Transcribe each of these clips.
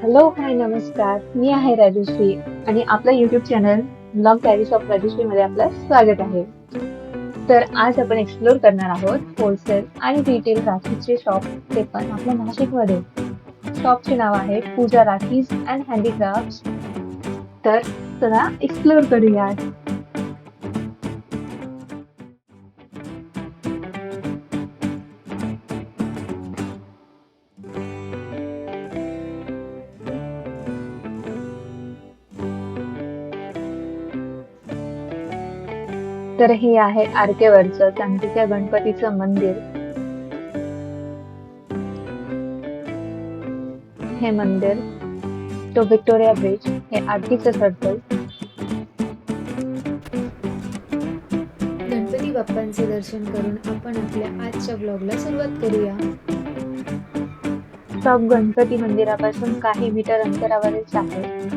Hello, हाय, नमस्कार. मी आहे राजश्री आणि आपलं YouTube channel blog diaries of Rajshri मध्ये आपलं स्वागत आहे. तर आज आपण एक्सप्लोर करणार आहोत होलसेल आणि रिटेल राखीचे शॉप, ते पण आपल्या नाशिकमध्ये. शॉपचे नाव आहे पूजा राखीज अँड हँडीक्राफ्ट्स. तर चला एक्सप्लोर करूयात. तर हे आहे आरकेवरचं चांदीच्या गणपतीचं मंदिर. हे मंदिर, तो व्हिक्टोरिया ब्रिज, हे आरतीचं सर्कल. गणपती बाप्पांचे दर्शन करून आपण आपल्या आजच्या ब्लॉगला सुरुवात करूया. शॉप गणपती मंदिरापासून काही मीटर अंतरावरच आहे.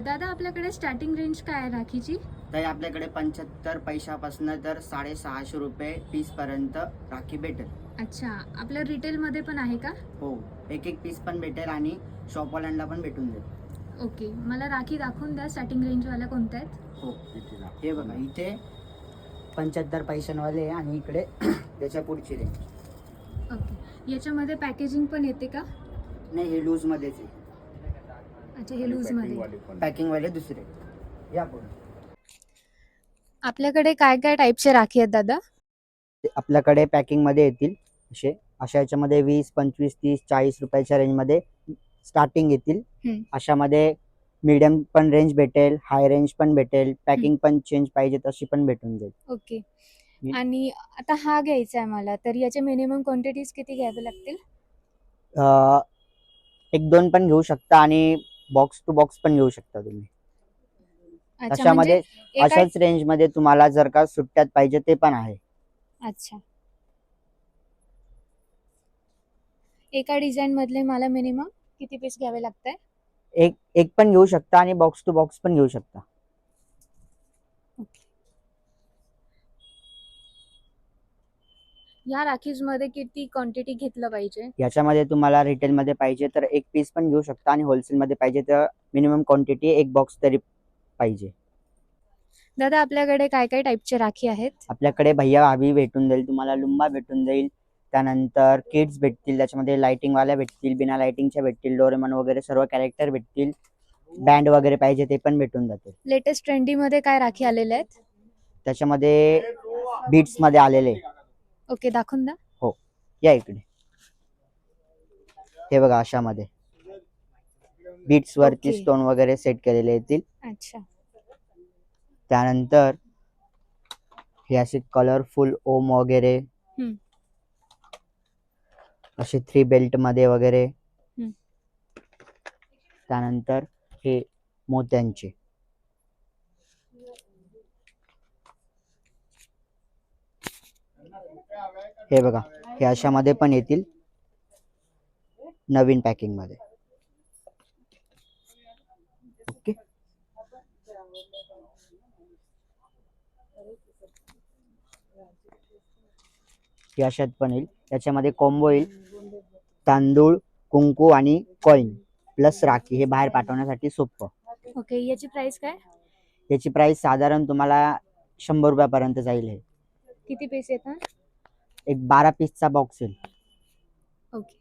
दादा, आपल्याकडे स्टार्टिंग रेंज काय आहे राखीची? तर आपल्याकडे 75 पैशापासून तर 650 रुपये पीस पर्यंत राखी भेटेल. अच्छा, आपल्या रिटेल मध्ये पण आहे का? हो, एक एक पीस पण भेटेल आणि शॉपवाल्यांना पण भेटून जाईल. ओके, मला राखी दाखवून द्या. स्टार्टिंग रेंज वाल्या कोणत्या आहेत? हो, हे बघा, इथे 75 पैशांवाले आणि इकडे त्याच्या पुढची रेंज. ओके, याच्यामध्ये पॅकेजिंग पण येते का? नाही, हे लूज मध्येच आहे. अच्छा, हे लूज मध्ये. पॅकिंग वाले दुसरे या पुढे. आपल्याकडे काय काय टाईपचे राखी आहेत दादा? ते आपल्याकडे पॅकिंग मध्ये येतील अशा याच्यामध्ये 20, 25, 30, 40 रुपयाच्या रेंज मध्ये स्टार्टिंग येतील. अशामध्ये मीडियम पण रेंज भेटेल, हाय रेंज पण भेटेल, पॅकिंग पण चेंज पाहिजे तशी पण भेटून जाईल. ओके, आणि आता हा घ्यायचा आहे मला, तर याचे मिनिमम क्वांटिटीज किती घ्यावे लागतील? एक दोन पण घेऊ शकता आणि बॉक्स टू बॉक्स पण घेऊ शकता तुम्ही. अच्छा, अशामध्ये म्हणजे अशाच रेंज मध्ये तुम्हाला जर का सुट्ट्यात पाहिजे ते पण आहे. अच्छा, एका डिझाईन मधले मला मिनिमम किती पीस घ्यावे लागतंय? एक एक पण घेऊ शकता आणि बॉक्स टू बॉक्स पण घेऊ शकता. ओके. या राखीज मध्ये किती क्वांटिटी घेतलं पाहिजे? याच्यामध्ये तुम्हाला रिटेल मध्ये पाहिजे तर एक पीस पण घेऊ शकता आणि होलसेल मध्ये पाहिजे तर मिनिमम क्वांटिटी एक बॉक्स तरी पाहिजे. दादा, आपल्याकडे काय काय टाईपचे राखी आहेत? आपल्याकडे भैया भाभी भेटून जाईल, तुम्हाला लुंबा भेटून जाईल, त्यानंतर किड्स भेटतील, त्याच्यामध्ये लाइटिंग वाल्या भेटतील, बिना लाइटिंगच्या भेटतील, डोरेमॉन वगैरे सर्व कॅरेक्टर भेटतील. बँड वगैरे पाहिजे ते पण भेटून जातील. लेटेस्ट ट्रेंडी मध्ये काय राखी आलेल्या आहेत? त्याच्यामध्ये बीट्स मध्ये आलेले. ओके, दाखवून द्या. हो, या इकडे. हे बघा, अशामध्ये बीट्स वरती ओके. स्टोन वगैरे सेट केलेले येतील. अच्छा, त्यानंतर हे असे कलरफुल ओम वगैरे असे 3 बेल्ट मध्ये वगैरे. त्यानंतर हे मोत्यांचे. हे बघा, हे अशामध्ये पण येतील नवीन पॅकिंग मध्ये. ओके, हे अशात पण येईल. त्याच्यामध्ये कॉम्बो येईल, तांदूळ, कुंकू आणि कॉइन प्लस राखी. हे बाहेर पाठवण्यासाठी सोपं. ओके, याची प्राइस काय? याची प्राइस साधारण तुम्हाला 100 रुपयापर्यंत जाईल. हे किती पीस येतात? एक 12 पीसचा बॉक्स येईल. ओके,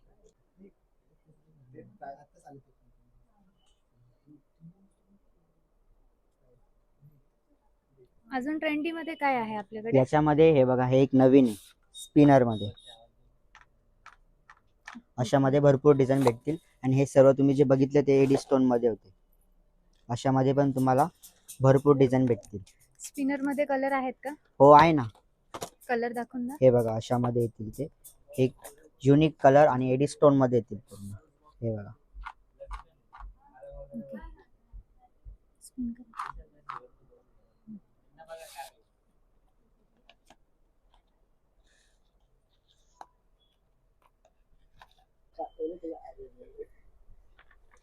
अजून ट्रेंडी मध्ये काय आहे आपल्याकडे? याच्यामध्ये हे बघा, हे एक नवीन स्पिनर मध्ये. अशामध्ये भरपूर डिझाईन भेटतील आणि हे सर्व तुम्ही जे बघितले ते एडी स्टोन मध्ये होते. अशामध्ये पण तुम्हाला भरपूर डिझाईन भेटतील. स्पिनर मध्ये कलर आहेत का? हो, आहे ना. कलर दाखवून द्या. हे बघा, अशामध्ये येतील ते एक युनिक कलर आणि एडी स्टोन मध्ये येतील पूर्ण. हे बघा, हे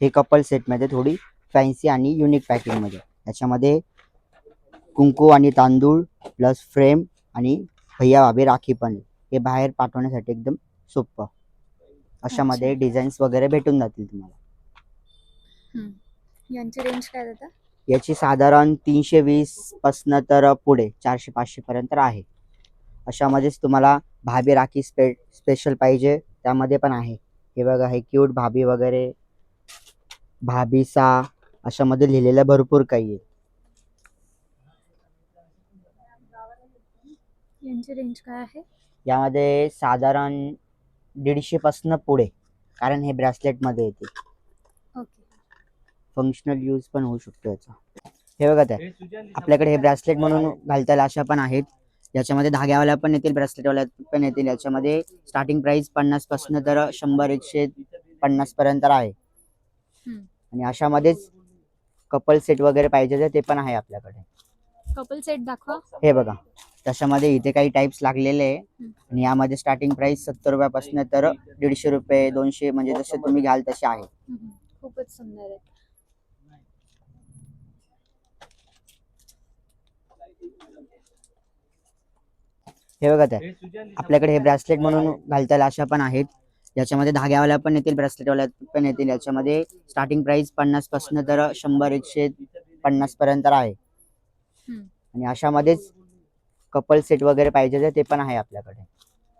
कपल सेट मध्ये थोडी फॅन्सी आणि युनिक पॅकिंग मध्ये, याच्यामध्ये कुंकू आणि तांदूळ प्लस फ्रेम आणि भैया भाभी राखी पण आहे. हे बाहेर पाठवण्यासाठी एकदम सोपं अशामध्ये डिझाईन्स वगैरे भेटून जातील तुम्हाला. यांची रेंज काय दादा? याची साधारण 320 पासन तर पुढे 400-500 पर्यंत आहे. अशामध्येच तुम्हाला भाभी राखी स्पेशल पाहिजे त्यामध्ये पण आहे. हे बघा, हे क्यूट भाभी वगैरे, भाभीसा अशामध्ये लिहिलेलं भरपूर काही आहे. यांची रेंज काय आहे? यामध्ये साधारण 150 पासन पुढे, कारण हे ब्रेसलेट मध्ये येते. ओके. फंक्शनल यूज पण होऊ शकतो याचा. हे बघा, त्या आपल्याकडे हे ब्रेसलेट म्हणून घालता येईल अशा पण आहेत. याच्यामध्ये धाग्यावाल्या पण येतील, ब्रेसलेटवाल्या पण येतील. याच्यामध्ये स्टार्टिंग प्राइस 50 पासन तर 100-150 पर्यंत आहे. आणि अशामध्येच कपल सेट वगैरे पाहिजे तर ते पण आहे आपल्याकडे. कपल सेट दाखवा. हे बघा, त्याच्यामध्ये इथे काही टाइप्स लागलेले आहे. आणि यामध्ये स्टार्टिंग प्राइस 70 रुपयापासून तर 150 रुपये 200, म्हणजे जसे तुम्ही घ्याल तसे आहे. खूपच सुंदर आहे. हे बघा, त्या आपल्याकडे हे ब्रेसलेट म्हणून घालता येईल अशा पण आहेत. याच्यामध्ये धाग्यावाल्या पण येतील, ब्रेसलेटवाल्या पण येतील. याच्यामध्ये स्टार्टिंग प्राइस 50 पासून तर 100-150 पर्यंत आहे. आणि अशामध्येच कपल सेट वगैरे पाहिजे तर ते पण आहे आपल्याकडे.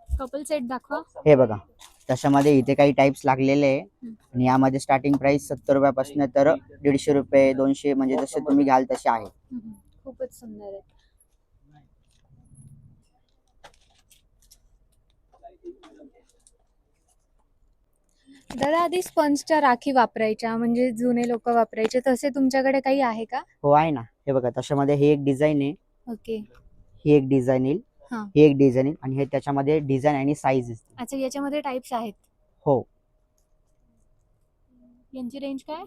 कपल सेट दाखवा. हे बघा, त्याच्यामध्ये इथे काही टाइप्स लागलेले आहे. आणि यामध्ये स्टार्टिंग प्राइस 70 रुपयापासून तर 150 रुपये 200, म्हणजे जसे तुम्ही घ्याल तसे आहे. खूपच सुंदर आहे. दादा, आधी स्पंजच्या राखी वापरायच्या, म्हणजे जुने लोक वापरायचे, तसे तुमच्याकडे काही आहे का? हो, आहे ना. हे बघा, त्याच्यामध्ये ही एक डिझाईन आहे. ओके. ही एक डिझाईन येईल, ही एक डिझाईन येईल, आणि हे त्याच्यामध्ये डिझाईन आणि साईज असते. अच्छा, याच्यामध्ये टाइप्स आहेत. हो. यांची रेंज काय?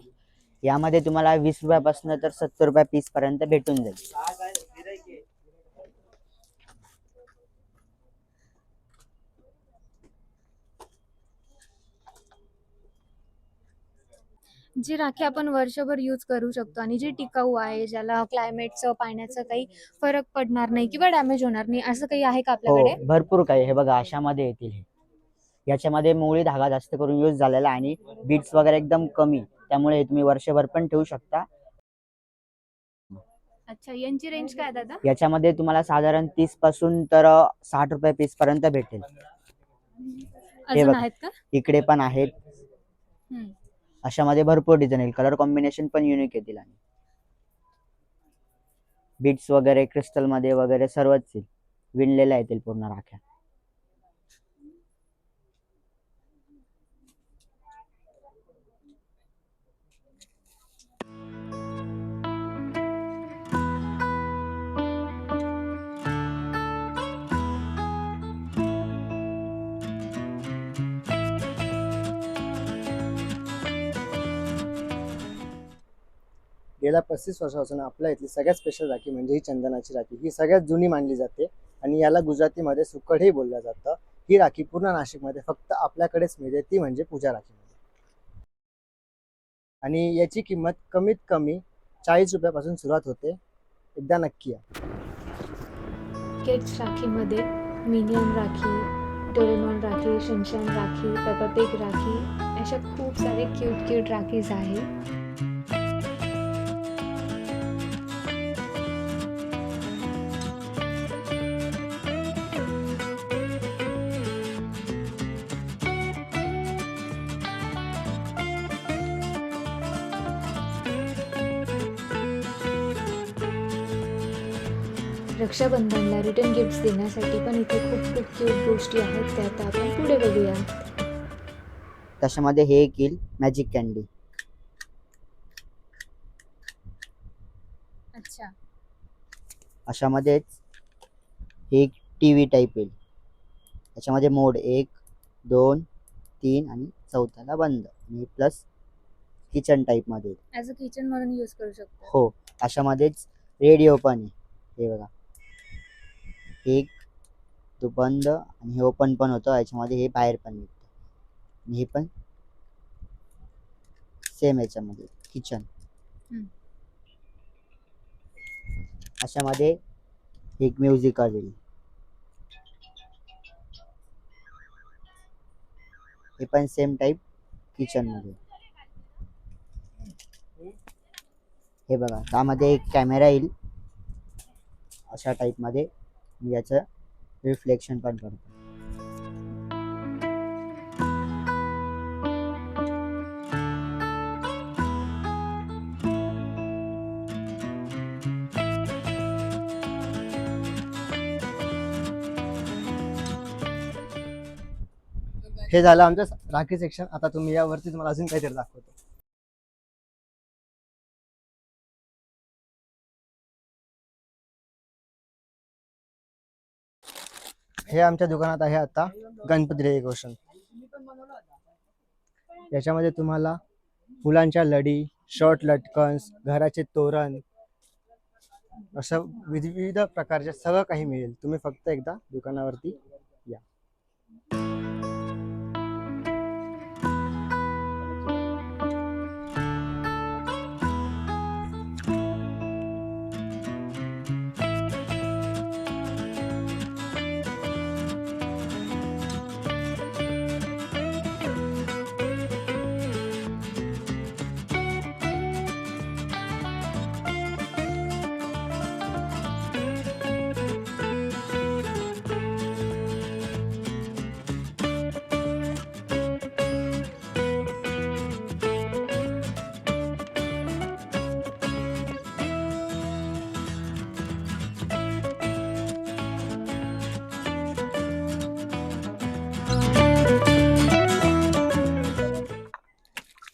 यामध्ये तुम्हाला 20 रुपयापासून तर 70 रुपये पीस पर्यंत भेटून जाईल. जी राखी आपण वर्षभर यूज करू शकतो आणि जी टिकाऊ आहे, ज्याला क्लायमेटचं, पाण्याचं काही फरक पडणार नाही किंवा डॅमेज होणार नाही, असं काही आहे का आपल्याकडे? हो, भरपूर काही. हे बघा, अशामध्ये येतील. हे याच्यामध्ये मोळी धागा जास्त करून यूज झालेला आणि बीट्स वगैरे एकदम कमी, त्यामुळे तुम्ही वर्षभर पण ठेवू शकता. अच्छा, यांची रेंज काय दादा? याच्यामध्ये तुम्हाला साधारण 30 पासून तर 60 रुपये पीस पर्यंत भेटेल. हे अजून बघा, आहेत का? इकडे पण आहेत. अशामध्ये भरपूर डिझाईन येईल, कलर कॉम्बिनेशन पण युनिक येतील. आणि बीट्स वगैरे क्रिस्टल मध्ये वगैरे सर्वच येईल, विणलेल्या येतील पूर्ण राख्या. गेल्या 35 वर्षापासून आपल्या इथली सगळ्यात स्पेशल राखी म्हणजे ही चंदनाची राखी. ही सगळ्यात जुनी मानली जाते आणि याला गुजरातीमध्ये सुकडही बोललं जातं. ही राखी पूर्ण नाशिकमध्ये फक्त आपल्याकडेच मिळते, ती म्हणजे पूजा राखी. आणि याची किंमत कमीत कमी 40 रुपयापासून सुरुवात होते. एकदा नक्की या. किड्स राखीमध्ये minion rakhi, Doraemon rakhi, Shinchan rakhi, Peppa Pig rakhi, अशा खूप सारे क्यूट राखीज आहेत. रक्षाबंधनला रिटर्न गिफ्ट्स देण्यासाठी पण इथे खूप क्यूट गोष्टी आहेत, त्या आता आपण पुढे बघूया. त्याच्यामध्ये हे एक येईल, मॅजिक कॅन्डी. अच्छा. अशामध्येच एक टीव्ही टाईप येईल. त्याच्यामध्ये मोड 1, 2, 3 आणि चौथ्याला बंद, आणि प्लस किचन टाईप मध्ये. ऍज अ किचन म्हणून यूज करू शकतो. हो, अशामध्येच रेडिओ पण आहे. हे बघा, एक तो बंद आणि हे ओपन पण होतं. याच्यामध्ये हे बाहेर पण निघतं. आणि हे पण सेम याच्यामध्ये किचन. अशामध्ये एक म्युझिक आलेली. हे पण सेम टाईप किचन मध्ये. हे बघा, त्यामध्ये एक कॅमेरा येईल अशा टाईप मध्ये. याचं रिफ्लेक्शन पण करतो. हे झालं आमचं राखी सेक्शन. आता तुम्ही यावरती तुम्हाला अजून काहीतरी दाखवतो. हे आमच्या दुकानात आहे आता गणपती डेकोरेशन. याच्यामध्ये तुम्हाला फुलांच्या लडी, शॉर्ट लटकन्स, घराचे तोरण असं विविध प्रकारचे सगळं काही मिळेल. तुम्ही फक्त एकदा दुकानावरती या.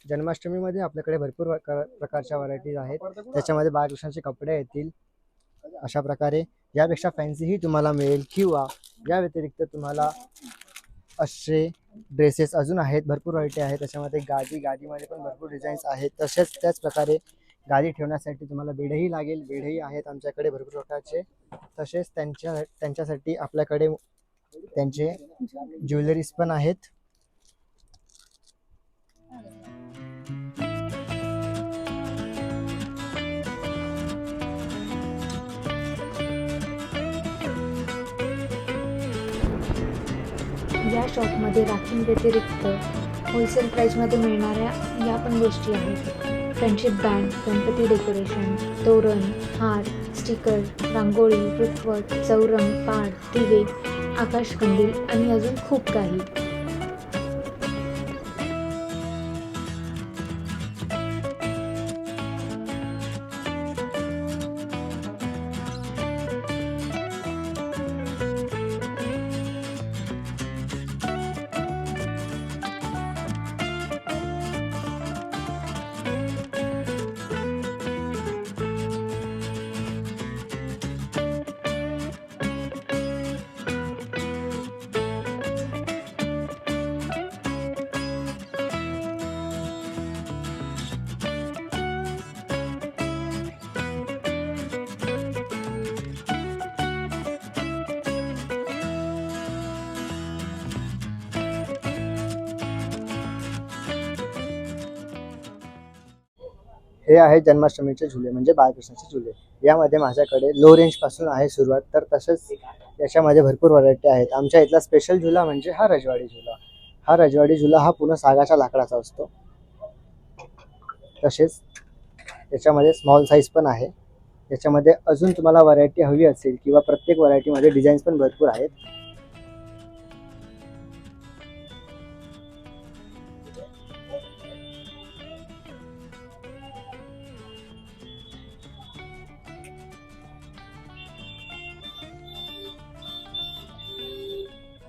जन्माष्टमीमध्ये आपल्याकडे भरपूर प्रकारच्या व्हरायटीज आहेत. त्याच्यामध्ये बाळकृष्णाचे कपडे येतील अशा प्रकारे. यापेक्षा फॅन्सीही तुम्हाला मिळेल, किंवा या व्यतिरिक्त तुम्हाला असे ड्रेसेस अजून आहेत. भरपूर व्हरायटी आहेत. त्याच्यामध्ये गादीमध्ये पण भरपूर डिझाईन्स आहेत. तसेच त्याच प्रकारे गादी ठेवण्यासाठी तुम्हाला बेडही लागेल. बेडही आहेत आमच्याकडे भरपूर प्रकारचे. तसेच त्यांच्यासाठी आपल्याकडे त्यांचे ज्वेलरीज पण आहेत. या शॉपमध्ये राखींव्यतिरिक्त होलसेल प्राईसमध्ये मिळणाऱ्या या पण गोष्टी आहेत. फ्रेंडशिप बँड, गणपती डेकोरेशन, तोरण, हार, स्टिकर, रांगोळी, रुखवत, चौरंग, पाट, दिवे, आकाशकंदील आणि अजून खूप काही. हे आहे जन्माष्टमीचे झुले, म्हणजे बाळकृष्णाचे झुले. यामध्ये माझ्याकडे लो रेंज पासून आहे सुरुवात. तर तसंच याच्यामध्ये भरपूर व्हरायटी आहेत. आमच्या इथला स्पेशल झुला म्हणजे हा रजवाडी झुला. हा रजवाडी झुला हा पूर्ण सागाच्या लाकडाचा असतो. तसेच याच्यामध्ये स्मॉल साईज पण आहे. याच्यामध्ये अजून तुम्हाला व्हरायटी हवी असेल, किंवा प्रत्येक व्हरायटीमध्ये डिझाईन्स पण भरपूर आहेत.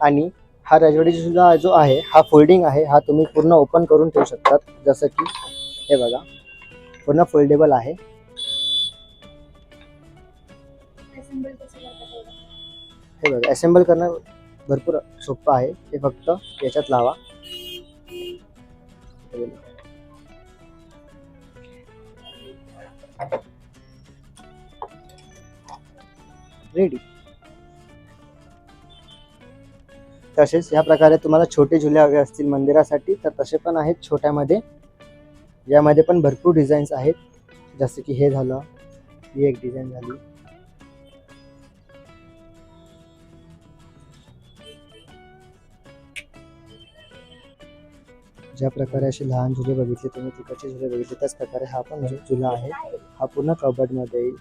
आणि हा रजवाडी झुला जो आहे हा फोल्डिंग आहे. हा तुम्ही पूर्ण ओपन करून ठेवू शकतात. जसं की हे बघा, पूर्ण फोल्डेबल आहे. हे बघा, असेंबल करणं भरपूर सोपं आहे. हे फक्त याच्यात लावा. रेडी. तसेच या प्रकारे तुम्हाला छोटे झुले हवे असतील मंदिरासाठी तर तसे पण आहेत छोट्यामध्ये. यामध्ये पण भरपूर डिझाईन्स आहेत, जसे की हे झालं, ही एक डिझाईन झाली. ज्या प्रकारे असे लहान झुले बघितले तुम्ही, तिकडचे झुले बघितले, त्याच प्रकारे हा पण झुला आहे. हा पूर्ण कबर्ड मध्ये येईल.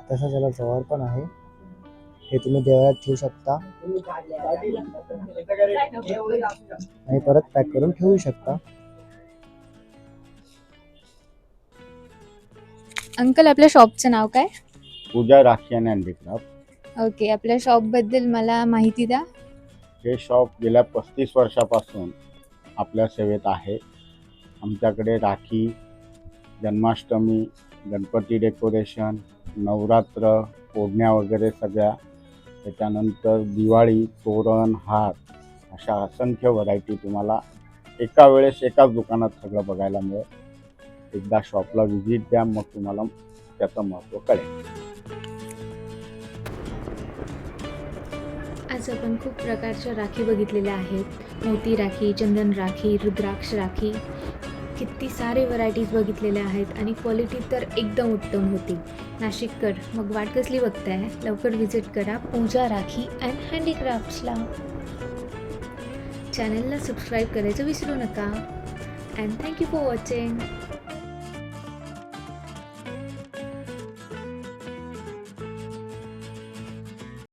तसा त्याला जवळ पण आहे, हे तुम्ही देवळात ठेवू शकता आणि परत पॅक करून ठेवू शकता. अंकल, आपल्या शॉपचं नाव काय? पूजा राखी आणि हँडीक्राफ्ट. ओके, आपल्या शॉपबद्दल मला माहिती द्या. हे शॉप गेल्या 35 वर्षापासून आपल्या सेवेत आहे. आमच्याकडे राखी, जन्माष्टमी, गणपती डेकोरेशन, नवरात्र, ओढण्या वगैरे सगळ्या, त्याच्यानंतर दिवाळी, तोरण, हार, अशा असंख्य व्हरायटी तुम्हाला एका वेळेस एकाच दुकानात सगळं बघायला मिळेल. एकदा शॉपला व्हिजिट द्या, मग तुम्हाला त्याचं महत्त्व कळेल. आज आपण खूप प्रकारच्या राखी बघितलेल्या आहेत. मोती राखी, चंदन राखी, रुद्राक्ष राखी, किती सारे व्हरायटीज बघितलेल्या आहेत आणि क्वालिटी तर एकदम उत्तम होती. नाशिककर, मग वाट कसली बघताय? लवकर विजिट करा पूजा राखी अँड हँडीक्राफ्ट्सला. चॅनलला सबस्क्राईब करायचं विसरू नका. And thank you for watching.